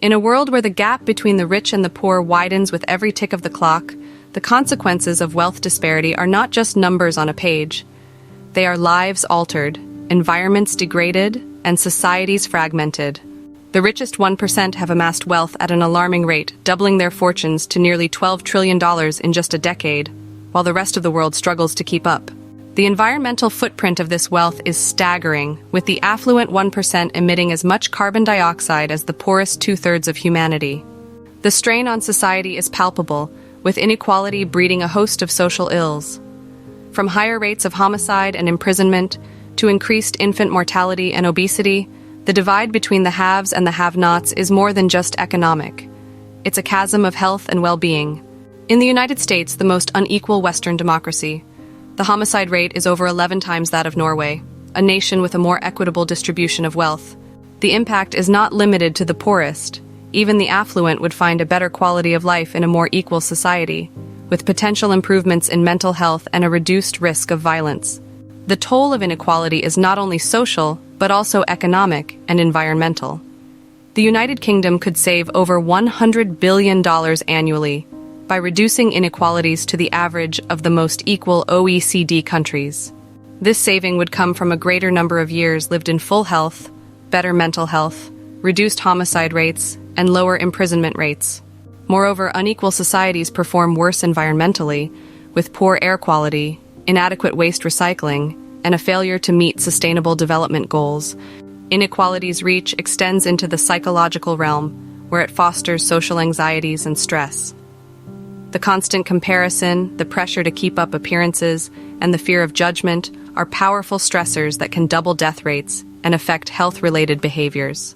In a world where the gap between the rich and the poor widens with every tick of the clock, the consequences of wealth disparity are not just numbers on a page. They are lives altered, environments degraded, and societies fragmented. The richest 1% have amassed wealth at an alarming rate, doubling their fortunes to nearly $12 trillion in just a decade, while the rest of the world struggles to keep up. The environmental footprint of this wealth is staggering, with the affluent 1% emitting as much carbon dioxide as the poorest two-thirds of humanity. The strain on society is palpable, with inequality breeding a host of social ills. From higher rates of homicide and imprisonment to increased infant mortality and obesity, the divide between the haves and the have-nots is more than just economic. It's a chasm of health and well-being. In the United States, the most unequal Western democracy, the homicide rate is over 11 times that of Norway, a nation with a more equitable distribution of wealth. The impact is not limited to the poorest. Even the affluent would find a better quality of life in a more equal society, with potential improvements in mental health and a reduced risk of violence. The toll of inequality is not only social, but also economic and environmental. The United Kingdom could save over $100 billion annually by reducing inequalities to the average of the most equal OECD countries. This saving would come from a greater number of years lived in full health, better mental health, reduced homicide rates, and lower imprisonment rates. Moreover, unequal societies perform worse environmentally, with poor air quality, inadequate waste recycling, and a failure to meet sustainable development goals. Inequality's reach extends into the psychological realm, where it fosters social anxieties and stress. The constant comparison, the pressure to keep up appearances, and the fear of judgment are powerful stressors that can double death rates and affect health-related behaviors.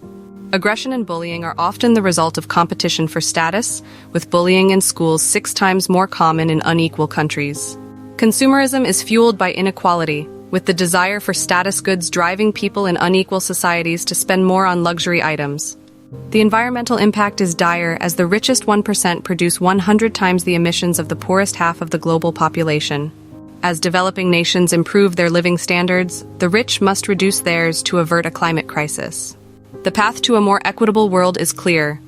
Aggression and bullying are often the result of competition for status, with bullying in schools 6 times more common in unequal countries. Consumerism is fueled by inequality, with the desire for status goods driving people in unequal societies to spend more on luxury items. The environmental impact is dire, as the richest 1% produce 100 times the emissions of the poorest half of the global population. As developing nations improve their living standards, the rich must reduce theirs to avert a climate crisis. The path to a more equitable world is clear: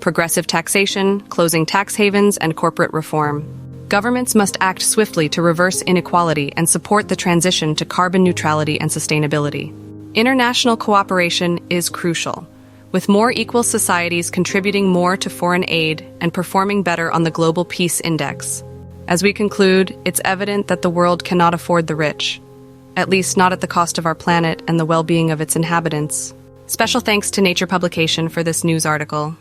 progressive taxation, closing tax havens, and corporate reform. Governments must act swiftly to reverse inequality and support the transition to carbon neutrality and sustainability. International cooperation is crucial, with more equal societies contributing more to foreign aid and performing better on the Global Peace Index. As we conclude, it's evident that the world cannot afford the rich, at least not at the cost of our planet and the well-being of its inhabitants. Special thanks to Nature Publication for this news article.